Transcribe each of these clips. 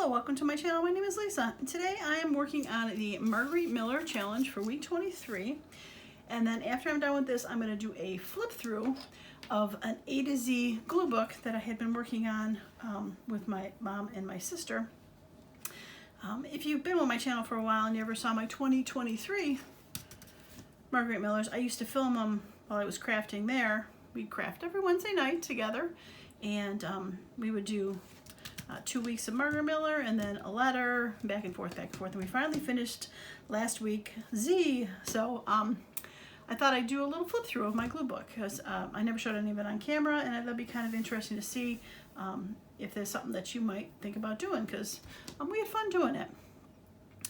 Hello, welcome to my channel. My name is Lisa. And today I am working on the Margarete Miller challenge for week 23. And then after I'm done with this, I'm going to do a flip through of an A to Z glue book that I had been working on with my mom and my sister. If you've been with my channel for a while and you ever saw my 2023 Margarete Millers, I used to film them while I was crafting there. We'd craft every Wednesday night together, and we would do 2 weeks of Margarete Miller and then a letter, back and forth, and we finally finished last week Z. So I thought I'd do a little flip through of my glue book because I never showed any of it on camera, and that'd be kind of interesting to see if there's something that you might think about doing, because we had fun doing it.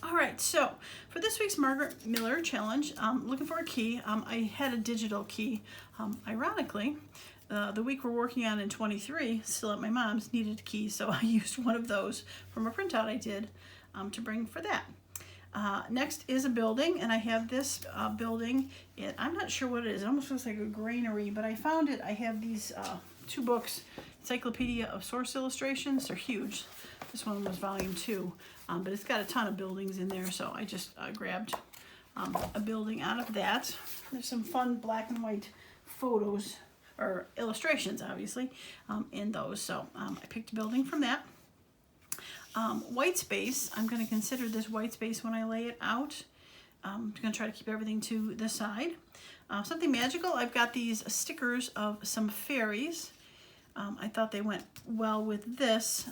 All right, so for this week's Margarete Miller challenge, I'm looking for a key. I had a digital key. Ironically, the week we're working on in 23, still at my mom's, needed a key, so I used one of those from a printout I did to bring for that. Next is a building, and I have this building. I'm not sure what it is. It almost looks like a granary, but I found it. I have these two books, Encyclopedia of Source Illustrations. They're huge. This one was volume 2, but it's got a ton of buildings in there, so I just grabbed a building out of that. There's some fun black and white photos, or illustrations, obviously, in those. So I picked a building from that. White space, I'm going to consider this white space when I lay it out. I'm going to try to keep everything to the side. Something magical, I've got these stickers of some fairies. I thought they went well with this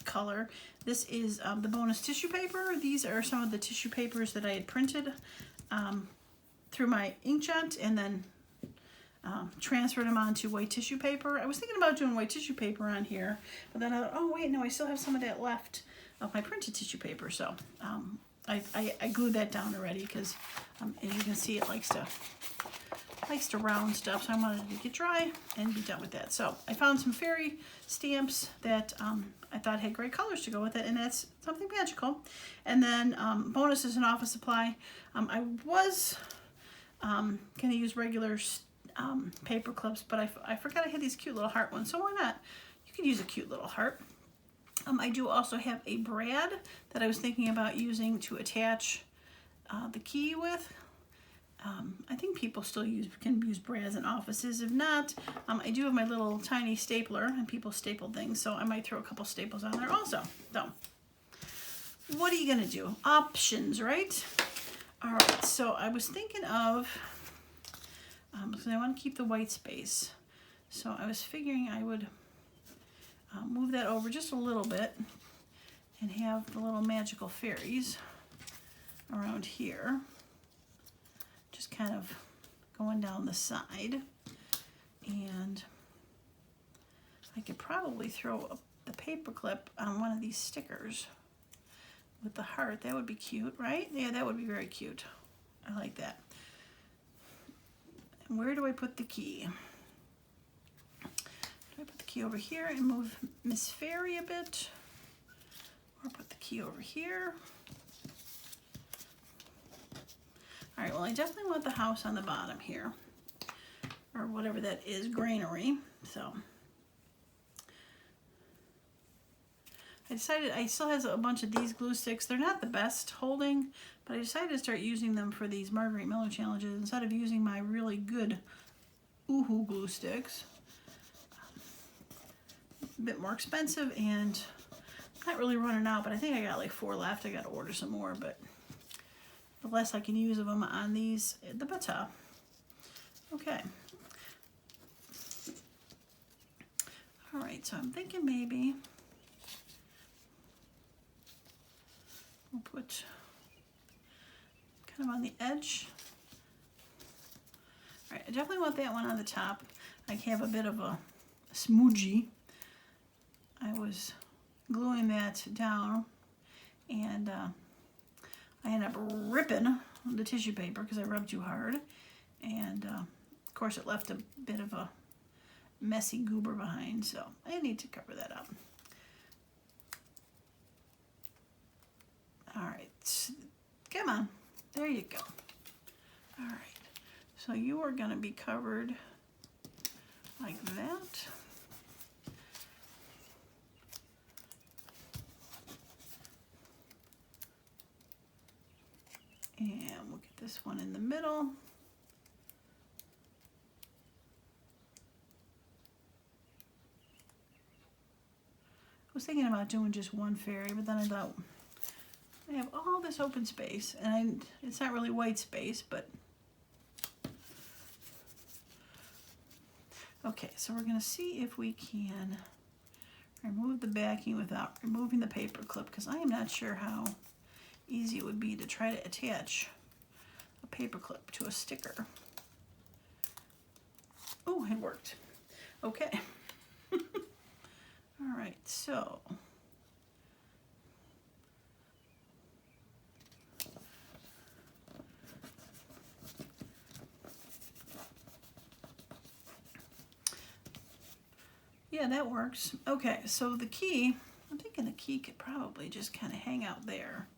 color. This is the bonus tissue paper. These are some of the tissue papers that I had printed through my inkjet and then transferred them onto white tissue paper. I was thinking about doing white tissue paper on here, but then I thought, oh wait, no, I still have some of that left of my printed tissue paper. So I glued that down already because, as you can see, it likes to round stuff. So I wanted it to get dry and be done with that. So I found some fairy stamps that I thought had great colors to go with it, and that's something magical. And then bonus is an office supply. I was going to use regular paper clips, but I forgot I had these cute little heart ones, so why not? You could use a cute little heart. I do also have a brad that I was thinking about using to attach the key with. I think people still can use brads in offices. If not, I do have my little tiny stapler, and people staple things, so I might throw a couple staples on there also. So, what are you gonna do? Options, right? All right, so I was thinking of, because I want to keep the white space, so I was figuring I would move that over just a little bit and have the little magical fairies around here, just kind of going down the side. And I could probably throw the paper clip on one of these stickers with the heart. That would be cute, right? Yeah, that would be very cute. I like that. And where do I put the key? Do I put the key over here and move Miss Fairy a bit? Or put the key over here? All right, well, I definitely want the house on the bottom here, or whatever that is, granary. So I decided, I still have a bunch of these glue sticks. They're not the best holding, but I decided to start using them for these Margarete Miller challenges instead of using my really good Oohoo glue sticks. A bit more expensive and not really running out, but I think I got like 4 left. I got to order some more, but the less I can use of them on these, the better. Okay. All right, so I'm thinking maybe we'll put kind of on the edge. All right, I definitely want that one on the top. I have a bit of a smudgy. I was gluing that down, and I ended up ripping the tissue paper because I rubbed too hard, and of course it left a bit of a messy goober behind, so I need to cover that up. All right, come on, there you go. All right, so you are going to be covered like that. And we'll get this one in the middle. I was thinking about doing just one fairy, but then I thought, I have all this open space, and it's not really white space, but okay, so we're going to see if we can remove the backing without removing the paper clip, because I am not sure how easy it would be to try to attach a paper clip to a sticker. Oh, it worked. Okay. All right, so yeah, that works. Okay, so the key, I'm thinking the key could probably just kind of hang out there,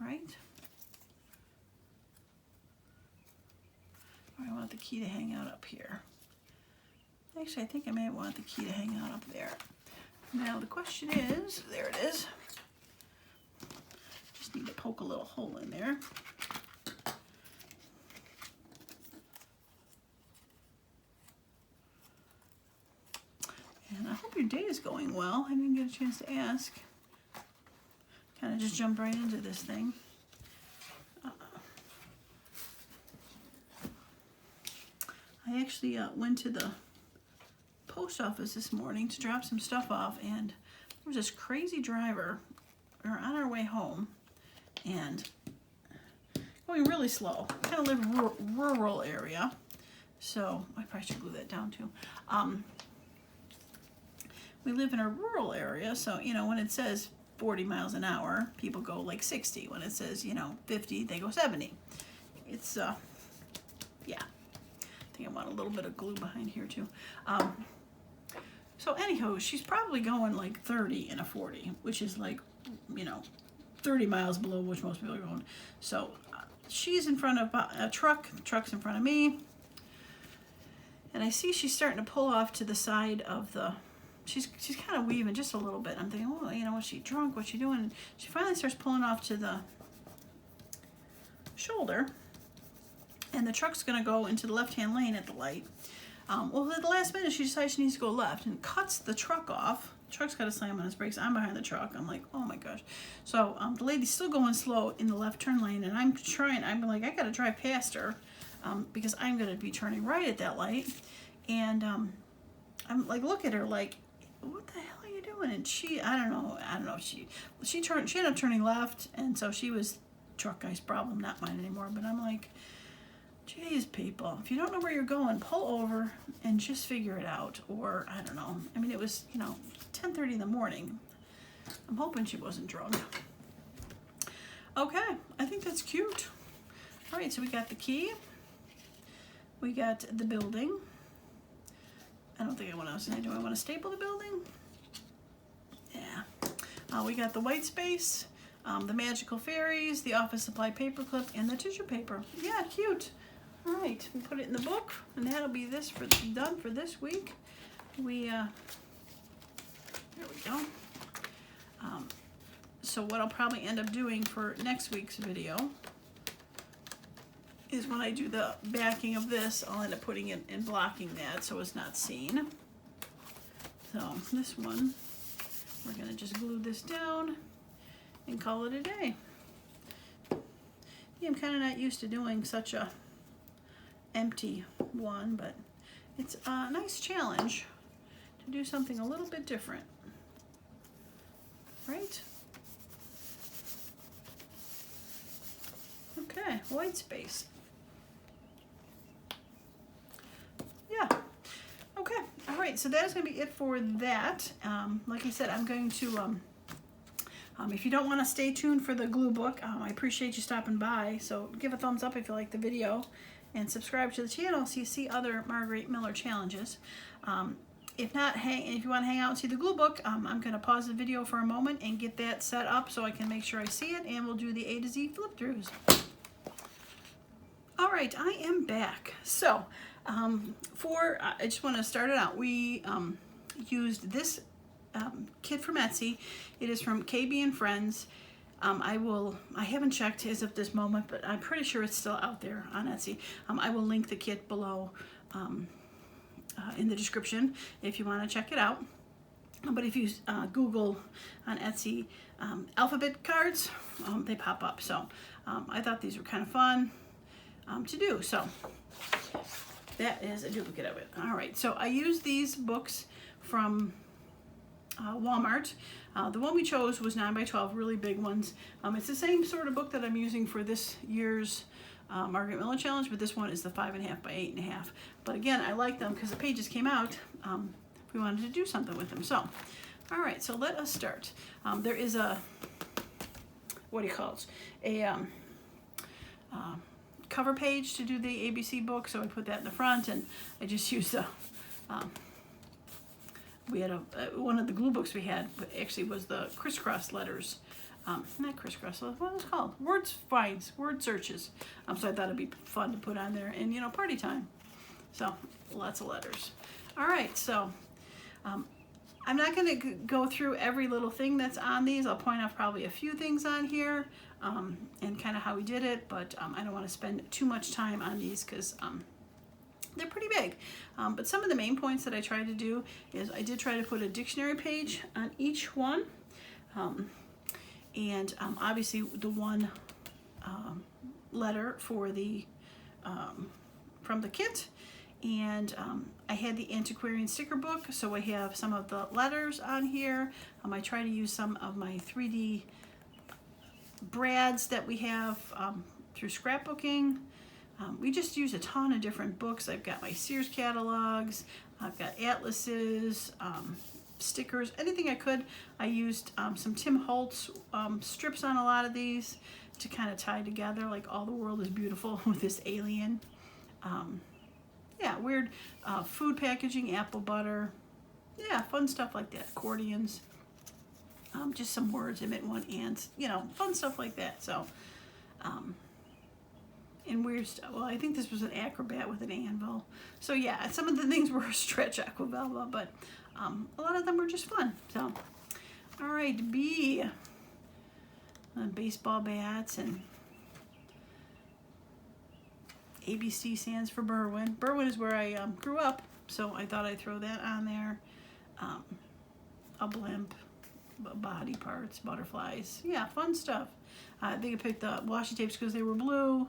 right? Or I want the key to hang out up here. Actually, I think I may want the key to hang out up there. Now the question is, there it is. Just need to poke a little hole in there. And I hope your day is going well. I didn't get a chance to ask. Kind of just jumped right into this thing. I actually went to the post office this morning to drop some stuff off, and there was this crazy driver. We were on our way home and going really slow. Kind of live in a rural area, so I probably should glue that down too. We live in a rural area, so you know when it says 40 miles an hour, people go like 60. When it says 50, they go 70. It's yeah. I think I want a little bit of glue behind here too. So anyhow, she's probably going like 30 in a 40, which is like 30 miles below which most people are going. So she's in front of a truck. The truck's in front of me, and I see she's starting to pull off to the side of the. She's kind of weaving just a little bit. I'm thinking, well, was she drunk? What's she doing? And she finally starts pulling off to the shoulder, and the truck's going to go into the left-hand lane at the light. Well, at the last minute, she decides she needs to go left and cuts the truck off. The truck's got to slam on its brakes. I'm behind the truck. I'm like, oh my gosh. So the lady's still going slow in the left turn lane, and I'm like, I got to drive past her because I'm going to be turning right at that light. And I'm like, look at her like, what the hell are you doing? And I don't know, she ended up turning left, and so she was truck guy's problem, not mine anymore. But I'm like, geez, people, if you don't know where you're going, pull over and just figure it out. Or I don't know. I mean, it was 10:30 in the morning. I'm hoping she wasn't drunk. Okay, I think that's cute. All right, so we got the key. We got the building. I don't think I want to. Do I want to staple the building? Yeah. We got the white space, the magical fairies, the office supply paperclip, and the tissue paper. Yeah, cute. All right, we put it in the book, and that'll be done for this week. There we go. So what I'll probably end up doing for next week's video is when I do the backing of this, I'll end up putting it and blocking that so it's not seen. So this one, we're gonna just glue this down and call it a day. Yeah, I'm kind of not used to doing such a empty one, but it's a nice challenge to do something a little bit different, right? Okay, white space. Yeah. Okay. All right. So that's going to be it for that. Like I said, I'm going to. If you don't want to stay tuned for the glue book, I appreciate you stopping by. So give a thumbs up if you like the video, and subscribe to the channel so you see other Margarete Miller challenges. If not, if you want to hang out and see the glue book, I'm going to pause the video for a moment and get that set up so I can make sure I see it, and we'll do the A to Z flip throughs. All right, I am back. So, I just want to start it out. We used this kit from Etsy. It is from KB and Friends. I haven't checked as of this moment, but I'm pretty sure it's still out there on Etsy. I will link the kit below in the description if you want to check it out. But if you Google on Etsy alphabet cards, they pop up. So I thought these were kind of fun to do. So that is a duplicate of it. All right, so I used these books from Walmart. The one we chose was 9x12, really big ones. It's the same sort of book that I'm using for this year's Margarete Miller challenge, but this one is the 5.5 by 8.5. But again, I like them because the pages came out. We wanted to do something with them. So, all right, so let us start. There is a, what do you call it? A cover page to do the ABC book, so I put that in the front, and I just used a, we had one of the glue books we had actually was the crisscross letters. Not crisscross, what was it called? Word searches. So I thought it'd be fun to put on there, and you know, party time. So lots of letters. All right, so I'm not going to go through every little thing that's on these. I'll point out probably a few things on here and kind of how we did it, but I don't want to spend too much time on these because they're pretty big. But some of the main points that I tried to do is I did try to put a dictionary page on each one. And obviously the one letter for the from the kit, and I had the antiquarian sticker book, so I have some of the letters on here. I try to use some of my 3D brads that we have through scrapbooking. We just use a ton of different books. I've got my Sears catalogs, I've got atlases, stickers, anything I could. I used some Tim Holtz strips on a lot of these to kind of tie together, like All the World is Beautiful with this alien. Yeah, weird food packaging, apple butter. Yeah, fun stuff like that. Accordions. Just some words, I meant one ants, you know, fun stuff like that. So, and weird stuff. Well, I think this was an acrobat with an anvil. So yeah, some of the things were stretch aquavella, but a lot of them were just fun. So, all right, B. Baseball bats, and ABC stands for Berwyn. Berwyn is where I grew up, so I thought I'd throw that on there. A blimp, body parts, butterflies. Yeah, fun stuff. I think I picked the washi tapes because they were blue.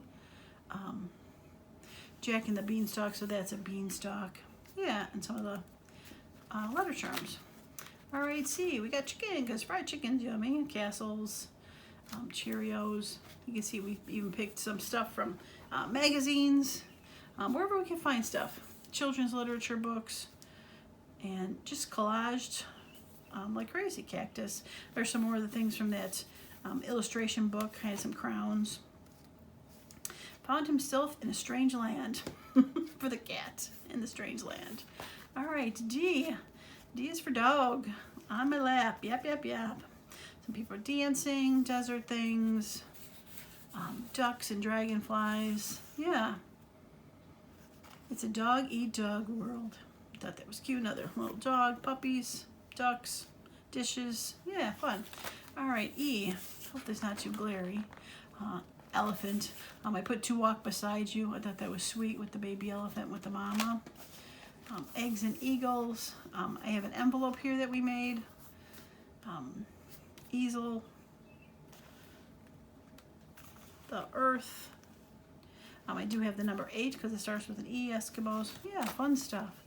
Jack and the Beanstalk, so that's a beanstalk. Yeah, and some of the letter charms. All right, C, we got chicken because fried chicken's yummy. Castles, Cheerios. You can see we even picked some stuff from magazines, wherever we can find stuff. Children's literature books, and just collaged like crazy. Cactus. There's some more of the things from that illustration book. I had some crowns. Found himself in a strange land for the cat in the strange land. All right, D. D is for dog. On my lap. Yep, yep, yep. Some people are dancing, desert things, ducks and dragonflies. Yeah. It's a dog-eat-dog world. Thought that was cute. Another little dog, puppies, ducks, dishes. Yeah, fun. All right, E. Hope that's not too glary. Elephant. I put To Walk Beside You. I thought that was sweet with the baby elephant with the mama. Eggs and eagles. I have an envelope here that we made. Easel. The earth. I do have the number 8 because it starts with an E. Eskimos. Yeah, fun stuff.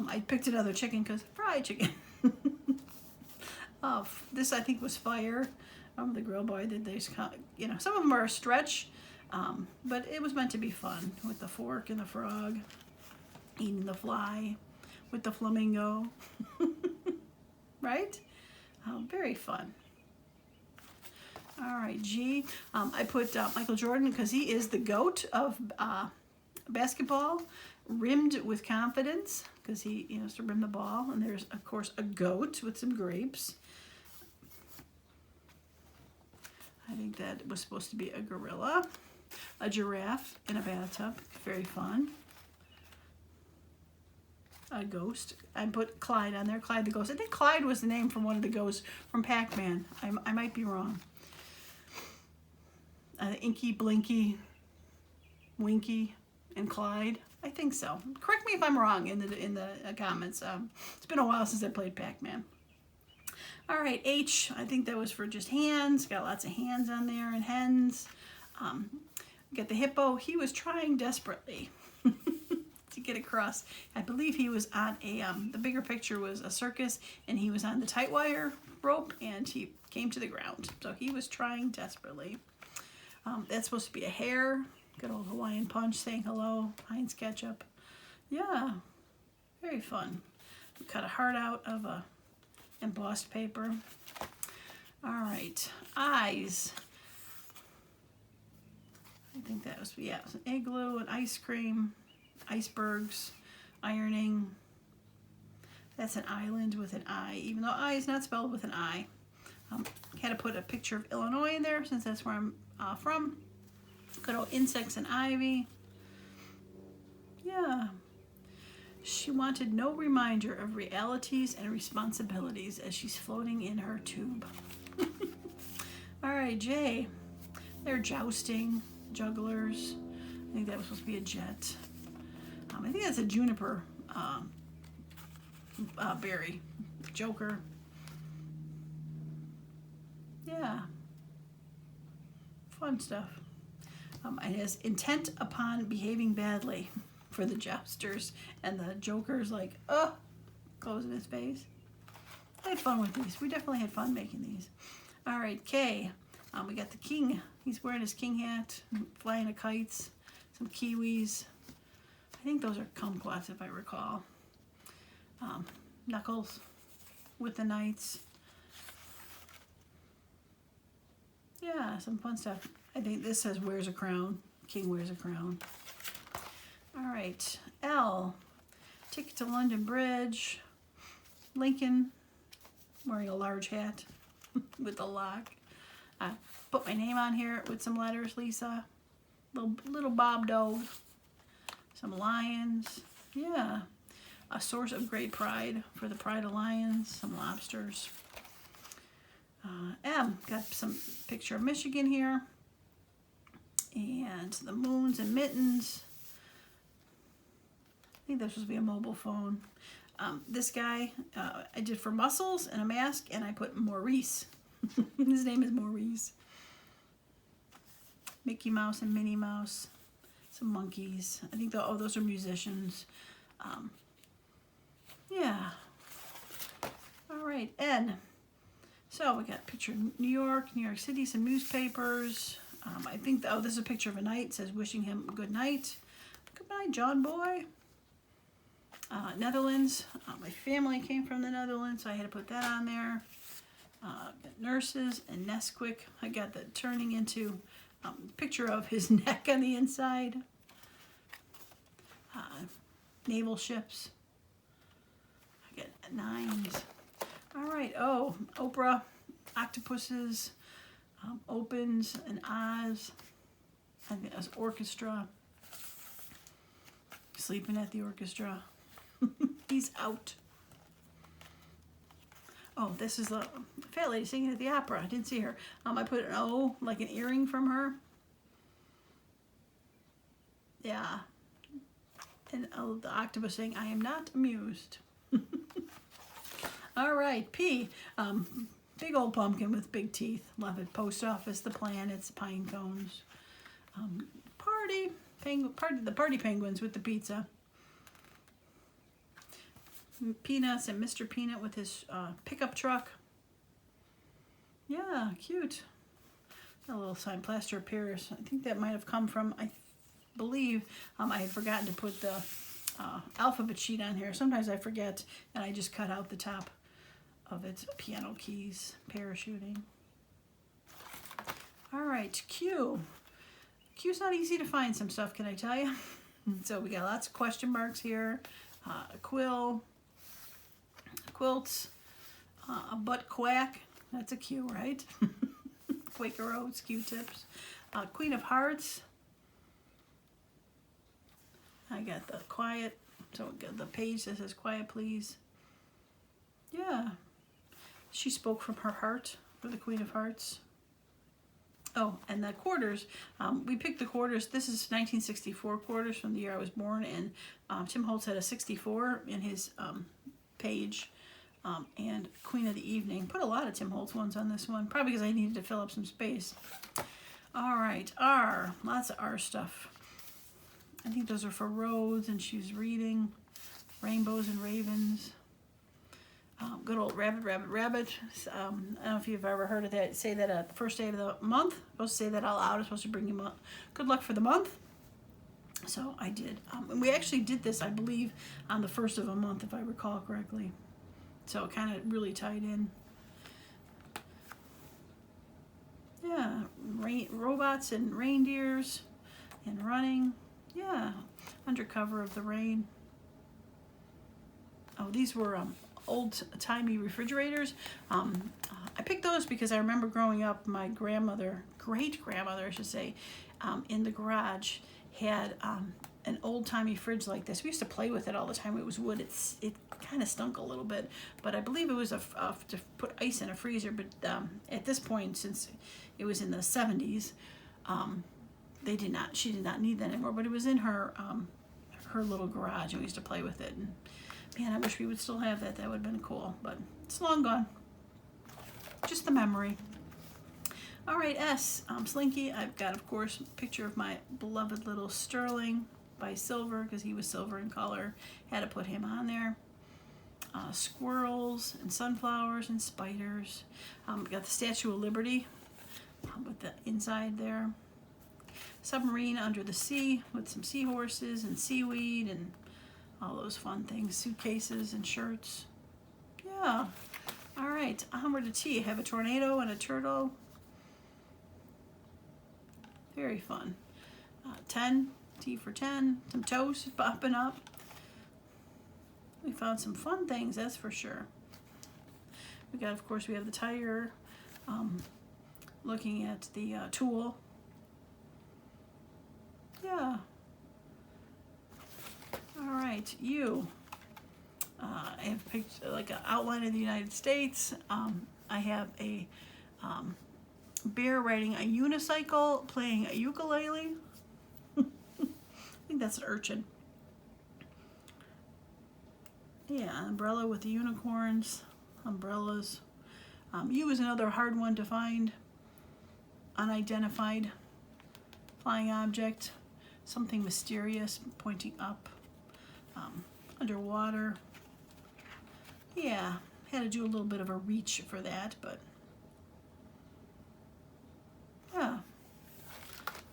I picked another chicken because fried chicken. This I think was fire. The grill boy did these, you know, some of them are a stretch, but it was meant to be fun with the fork and the frog, eating the fly with the flamingo, right? Very fun. All right, G. I put Michael Jordan because he is the GOAT of basketball, rimmed with confidence because he has to rim the ball. And there's, of course, a goat with some grapes. I think that was supposed to be a gorilla, a giraffe in a bathtub. Very fun. A ghost. I put Clyde on there. Clyde the ghost. I think Clyde was the name from one of the ghosts from Pac-Man. I might be wrong. Inky, Blinky, Winky, and Clyde. I think so. Correct me if I'm wrong in the comments. It's been a while since I played Pac-Man. All right, H. I think that was for just hands. Got lots of hands on there and hens. Got the hippo. He was trying desperately to get across. I believe he was on a. The bigger picture was a circus, and he was on the tight wire rope, and he came to the ground. So he was trying desperately. That's supposed to be a hare. Good old Hawaiian Punch saying hello. Heinz Ketchup. Yeah, very fun. We cut a heart out of a embossed paper. All right, eyes. I think that was, yeah, it was an igloo, an ice cream, icebergs, ironing. That's an island with an I, even though I is not spelled with an I. Had to put a picture of Illinois in there since that's where I'm from. Good old insects and ivy. Yeah. She wanted no reminder of realities and responsibilities as she's floating in her tube. All right, J. They're jousting, jugglers. I think that was supposed to be a jet. I think that's a juniper berry. Joker. Yeah. Fun stuff. It has intent upon behaving badly for the jousters, and the Joker's like, oh, closing his face. I had fun with these. We definitely had fun making these. All right, K. We got the king. He's wearing his king hat, flying the kites, some kiwis. I think those are kumquats, if I recall. Knuckles with the knights. Yeah, some fun stuff. I think this says wears a crown. King wears a crown. All right, L. Ticket to London Bridge. Lincoln wearing a large hat with a lock. Put my name on here with some letters, Lisa. Little Bob dog. Some lions. Yeah. A source of great pride for the Pride of Lions. Some lobsters. M. Got some picture of Michigan here. And the moons and mittens. I think this was be a mobile phone. This guy I did for muscles and a mask, and I put Maurice. His name is Maurice. Mickey Mouse and Minnie Mouse. Some monkeys. I think those are musicians. Yeah. All right, N. So we got a picture of New York City, some newspapers. I think, this is a picture of a knight. It says wishing him good night. Good night, John Boy. Netherlands. My family came from the Netherlands, so I had to put that on there. Got nurses and Nesquik. I got the turning into picture of his neck on the inside. Naval ships. I got nines. All right. Oh, Oprah, octopuses, opens and Oz. I think that's orchestra. Sleeping at the orchestra. He's out. Oh, this is the fat lady singing at the opera. I didn't see her. I put an O, like an earring from her. Yeah. And the octopus saying, I am not amused. All right, P. Big old pumpkin with big teeth. Love it. Post office, the planets, pine cones. The party penguins with the pizza. Peanuts and Mr. Peanut with his pickup truck. Yeah, cute. A little signed plaster of Paris. I think that might have come from, I believe, I had forgotten to put the alphabet sheet on here. Sometimes I forget, and I just cut out the top of its piano keys, parachuting. All right, Q. Q's not easy to find some stuff, can I tell you? So we got lots of question marks here. A quill, quilts, a butt quack. That's a Q, right? Quaker Oats, Q-tips. Queen of Hearts. I got the quiet, so we got the page that says quiet, please. Yeah. She spoke from her heart for the Queen of Hearts. Oh, and the quarters, we picked the quarters. This is 1964 quarters from the year I was born, and Tim Holtz had a 64 in his page, and Queen of the Evening. Put a lot of Tim Holtz ones on this one, probably because I needed to fill up some space. All right, R, lots of R stuff. I think those are for Rose, and she's reading Rainbows and Ravens. Good old rabbit, rabbit, rabbit. I don't know if you've ever heard of that. Say that at the first day of the month. I'm supposed to say that out loud. It's supposed to bring you good luck for the month. So I did. And we actually did this, I believe, on the first of a month, if I recall correctly. So it kind of really tied in. Yeah, robots and reindeers and running. Yeah, under cover of the rain. Oh, these were old-timey refrigerators. I picked those because I remember growing up, my grandmother, great-grandmother, I should say, in the garage had an old-timey fridge like this. We used to play with it all the time. It was wood. It kind of stunk a little bit, but I believe it was to put ice in a freezer. But at this point, since it was in the 70s, she did not need that anymore. But it was in her little garage, and we used to play with it. And man, I wish we would still have that. That would have been cool, but it's long gone. Just the memory. All right, S, Slinky. I've got, of course, a picture of my beloved little Sterling by Silver, because he was silver in color. Had to put him on there. Squirrels and sunflowers and spiders. Got the Statue of Liberty with the inside there. Submarine under the sea with some seahorses and seaweed and all those fun things, suitcases and shirts. Yeah. All right, onward to T. I have a tornado and a turtle. Very fun. 10, T for 10. Some toast popping up. We found some fun things, that's for sure. We got, of course, we have the tiger. Looking at the tool. Yeah. All right, you. I have picked like an outline of the United States. I have a bear riding a unicycle, playing a ukulele. I think that's an urchin. Yeah, umbrella with the unicorns, umbrellas. U is another hard one to find. Unidentified flying object, something mysterious pointing up. Underwater. Yeah, had to do a little bit of a reach for that, but yeah.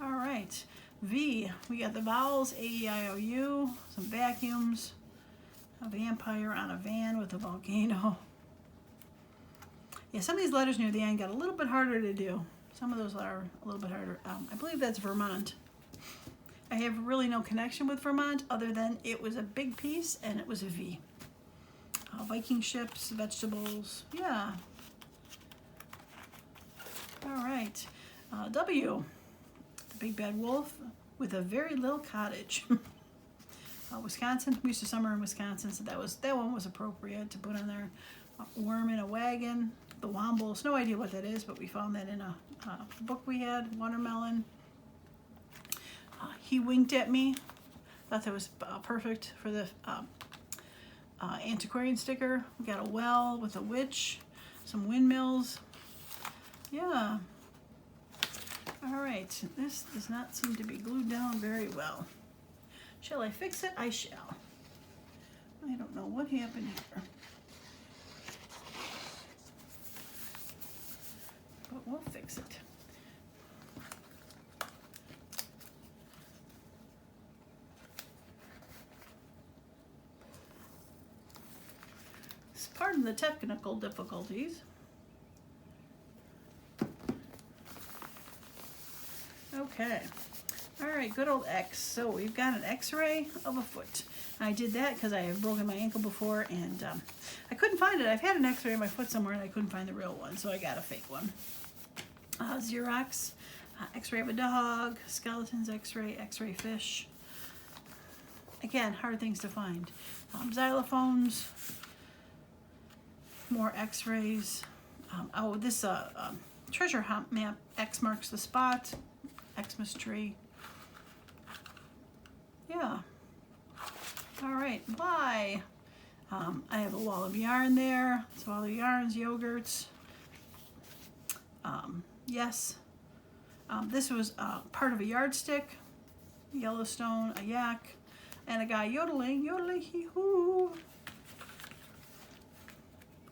All right, V, we got the vowels, A-E-I-O-U, some vacuums, a vampire on a van with a volcano. Yeah, some of these letters near the end got a little bit harder to do. Some of those are a little bit harder. I believe that's Vermont. I have really no connection with Vermont other than it was a big piece and it was a V. Viking ships, vegetables, yeah. All right, W, the big bad wolf with a very little cottage. Wisconsin, we used to summer in Wisconsin, so that one was appropriate to put on there. Worm in a wagon, the Wombles, no idea what that is, but we found that in a book we had. Watermelon. He winked at me. Thought that was perfect for the antiquarian sticker. We got a well with a witch, some windmills. Yeah. All right, this does not seem to be glued down very well. Shall I fix it? I shall. I don't know what happened here. But we'll fix it. Pardon the technical difficulties. Okay. All right, good old X. So we've got an X-ray of a foot. I did that because I have broken my ankle before, and I couldn't find it. I've had an X-ray of my foot somewhere, and I couldn't find the real one, so I got a fake one. Xerox, X-ray of a dog, skeletons X-ray, X-ray fish. Again, hard things to find. Xylophones, more X-rays. This treasure hunt map. X marks the spot. Xmas tree. Yeah. All right, Y. I have a wall of yarn there. So all the yarns, yogurts. Yes. This was part of a yardstick. Yellowstone, a yak, and a guy yodeling, yodeling, hee-hoo.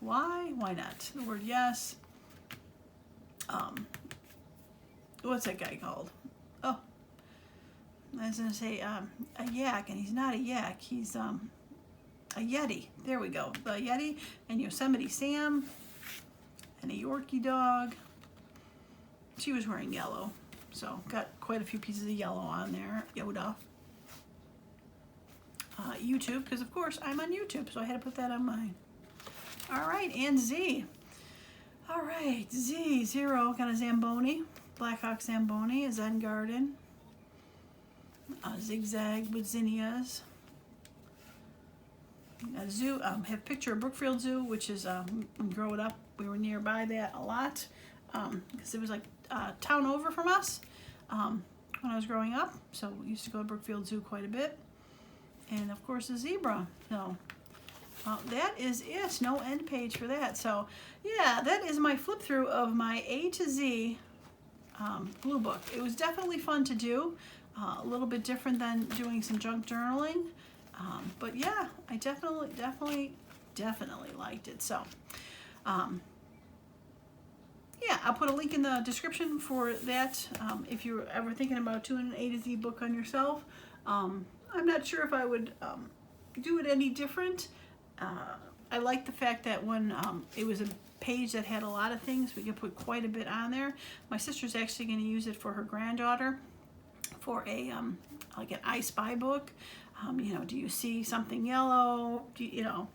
Why? Why not? The word yes. What's that guy called? Oh, I was gonna say a yak, and he's not a yak. He's a yeti. There we go. The yeti and Yosemite Sam and a Yorkie dog. She was wearing yellow, so got quite a few pieces of yellow on there. Yoda. YouTube, because of course I'm on YouTube, so I had to put that on mine. All right, and Z. All right, Z, 0, got a Zamboni, Blackhawk Zamboni, a Zen Garden, a Zigzag with zinnias, a zoo, have a picture of Brookfield Zoo, which is, when growing up, we were nearby that a lot, because it was like a town over from us when I was growing up, so we used to go to Brookfield Zoo quite a bit, and of course a zebra, so. That is it. No end page for that. So, yeah, that is my flip through of my A to Z glue book. It was definitely fun to do. A little bit different than doing some junk journaling. But yeah, I definitely liked it. So, yeah, I'll put a link in the description for that if you're ever thinking about doing an A to Z book on yourself. I'm not sure if I would do it any different. I like the fact that when it was a page that had a lot of things, we could put quite a bit on there. My sister's actually going to use it for her granddaughter for a like an I Spy book. You know, do you see something yellow? Do you,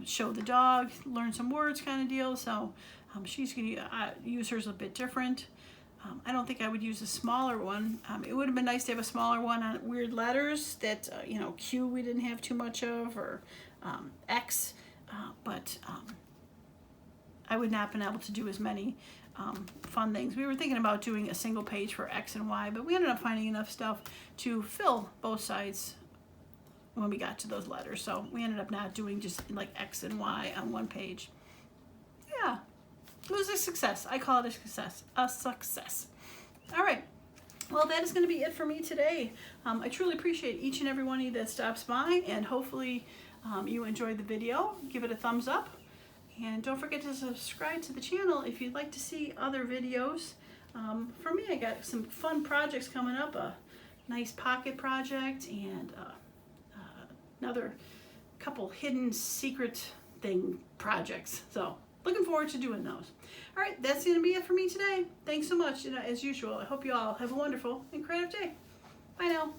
show the dog, learn some words kind of deal. So she's going to use hers a bit different. I don't think I would use a smaller one. It would have been nice to have a smaller one on weird letters that, Q we didn't have too much of, or X, but I would not have been able to do as many fun things. We were thinking about doing a single page for X and Y, but we ended up finding enough stuff to fill both sides when we got to those letters. So we ended up not doing just like X and Y on one page. Yeah, it was a success. I call it a success. A success. All right. Well, that is going to be it for me today. I truly appreciate each and every one of you that stops by, and hopefully you enjoyed the video. Give it a thumbs up, and don't forget to subscribe to the channel if you'd like to see other videos. For me, I got some fun projects coming up, a nice pocket project, and another couple hidden secret thing projects. So looking forward to doing those. All right, that's going to be it for me today. Thanks so much, as usual. I hope you all have a wonderful and creative day. Bye now.